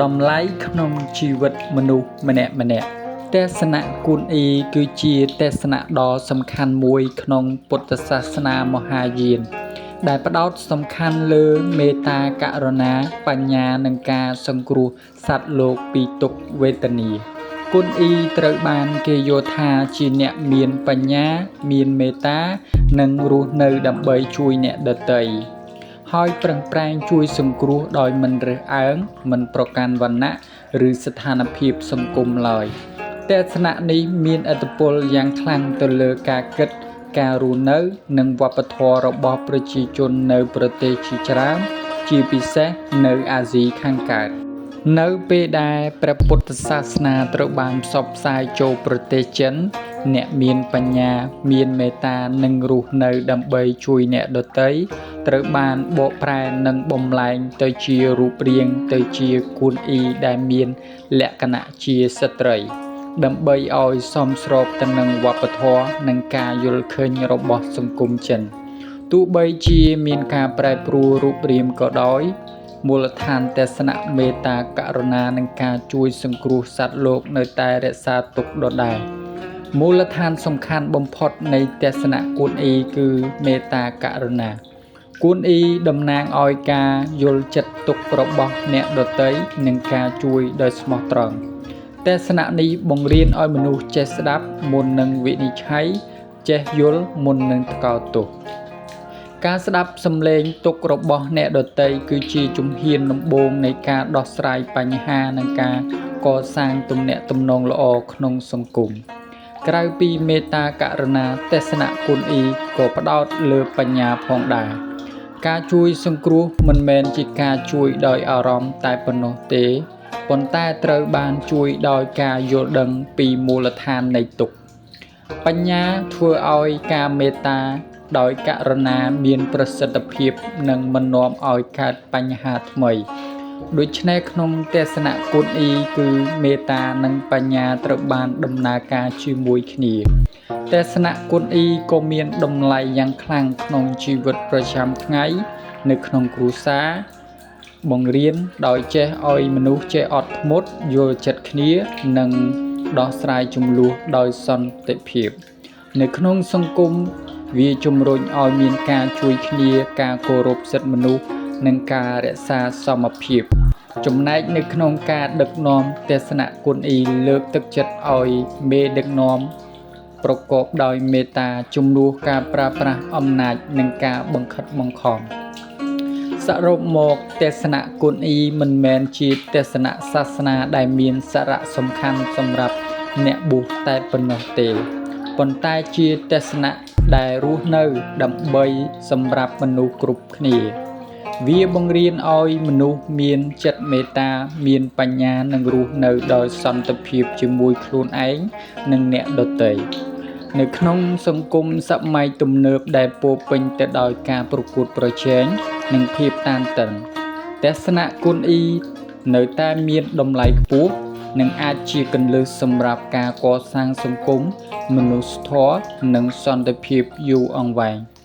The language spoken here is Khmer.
ដំឡៃក្នុងជីវិតមនុស្សម្នាក់ៗទេសនៈគុណអ៊ីគឺជាទេសនៈដ៏សំខាន់មួយក្នុងពុទ្ធសាសនាមហាយានដែលផ្ដោតសំខាន់លើមេត្តាករុណាបញ្ញានិងការសង្គ្រោះសត្វលោកពីទុក្ខវេទនាគុណអ៊ីត្រូវបានគេយល់ថាជាអ្នកមានបញ្ញាមានមេត្តានិងរស់នៅដើម្បីជួយអ្នកដទៃហើយប្រឹងប្រែងជួយសង្គ្រោះដោយមិនរើសអើងមិនប្រកាន់វណ្ណៈឬស្ថានភាពសង្គមឡើយទស្សនៈនេះមានឥទ្ធិពលយ៉ាងខ្លាំងទៅលើការគិតការរស់នៅនិងវប្បធម៌របស់ប្រជាជននៅប្រទេសជាច្រើនជាពិសេសនៅអាស៊ីខាងកើតនៅពេលដែលព្រះពុទ្ធសាសនាត្រូវបានផ្សព្វផ្សាយចូលប្រទេសចិនអ្នកមានបញ្ញាមានមេត្តានិងរស់នៅដើម្បីជួយអ្នកដទៃត្រូវបានបកប្រែនិងបំលែងទៅជារូបរាងទៅជាគុណអ៊ីដែលមានលក្ខណៈជាស្ត្រីដើម្បីឲ្យសមស្របទៅនឹងវប្បធម៌និងការយល់ឃើញរបស់សង្គមចិនទោះបីជាមានការប្រែប្រួលរូបរាងក៏ដោយមូលដ្ឋានទស្សនៈមេត្តាករុណានិងការជួយសង្គ្រោះសត្វលោកនៅតែរក្សាទុកដដែលមូលដ្ឋានសំខាន់បំផុតនៃទស្សនៈគុណអ៊ីគឺមេត្តាករុណាគុណអ៊ីតំណាងឲ្យការយល់ចិត្តទុក្ខរបស់អ្នកដទៃនិងការជួយដោយស្មោះត្រង់ទស្សនៈនេះបង្រៀនឲ្យមនុស្សចេះស្ដាប់មុននឹងវិនិច្ឆ័យចេះយល់មុននឹងថ្កោលទោសការស្ដាប់សំឡេងទុក្ខរបស់អ្នកដទៃគឺជាជំហានដំបូងនៃការដោះស្រាយបញ្ហានិងការកសាងទំនាក់ទំនងល្អក្នុងសង្គមក្រៅពីមេត្តាករុណាទស្សនៈគុណអ៊ីក៏ផ្ដោតលើបញ្ញាផងដែរការជួយសង្គ្រោះមិនមែនជាការជួយដោយអារម្មណ៍តែប៉ុណ្ណោះទេប៉ុន្តែត្រូវបានជួយដោយការយល់ដឹងពីមូលដ្ឋាននៃទុក្ខបញ្ញាធ្វើឲ្យការមេត្តាដោយករុណាមានប្រសិទ្ធភាពនិងមិននាំឲ្យកើតបញ្ហាថ្មីដូច្នេះក្នុងទស្សនៈគុណអ៊ីគឺមេត្តានិងបញ្ញាត្រូវបានដំណើរការជាមួយគ្នាទស្សនៈគុណអ៊ីក៏មានតម្លៃយ៉ាងខ្លាំងក្នុងជីវិតប្រចាំថ្ងៃនៅក្នុងគ្រួសារបង្រៀនដោយចេះឲ្យមនុស្សចេះអត់ធ្មត់យល់ចិត្តគ្នានិងដោះស្រាយជម្លោះដោយសន្តិភាពនៅក្នុងសង្គមវាជំរុញឲ្យមានការជួយគ្នាការគោរពសិទ្ធិមនុស្សនិងការរក្សាសមភាពចំណែកនៅក្នុងការដឹកនាំទស្សនៈគុណអ៊ីលើកទឹកចិត្តឲ្យមេដឹកនាំប្រកបដោយមេត្តាជំនួសការប្រើប្រាស់អំណាចនិងការបង្ខិតបង្ខំសរុបមកទស្សនៈគុណអ៊ីមិនមែនជាទស្សនៈសាសនាដែលមានសារៈសំខាន់សម្រាប់អ្នកបួសតែប៉ុណ្ណោះទេប៉ុន្តែជាទស្សនៈដែលរស់នៅដើម្បីសម្រាប់មនុស្សគ្រប់គ្នាវាបង្រៀនឲ្យមនុស្សមានចិត្តមេត្តាមានបញ្ញានិងរស់នៅដោយសន្តិភាពជាមួយខ្លួនឯងនិងអ្នកដទៃនៅក្នុងសង្គមសម័យទំនើបដែលពោរពេញទៅដោយការប្រកួតប្រជែងនិងភាពតានតឹងទស្សនៈគុណអ៊ីនៅតែមានតម្លៃខ្ពស់និងអាចជាគន្លឹះសម្រាប់ការកសាងសង្គមមនុស្សធម៌និងសន្តិភាពយូរអង្វែង។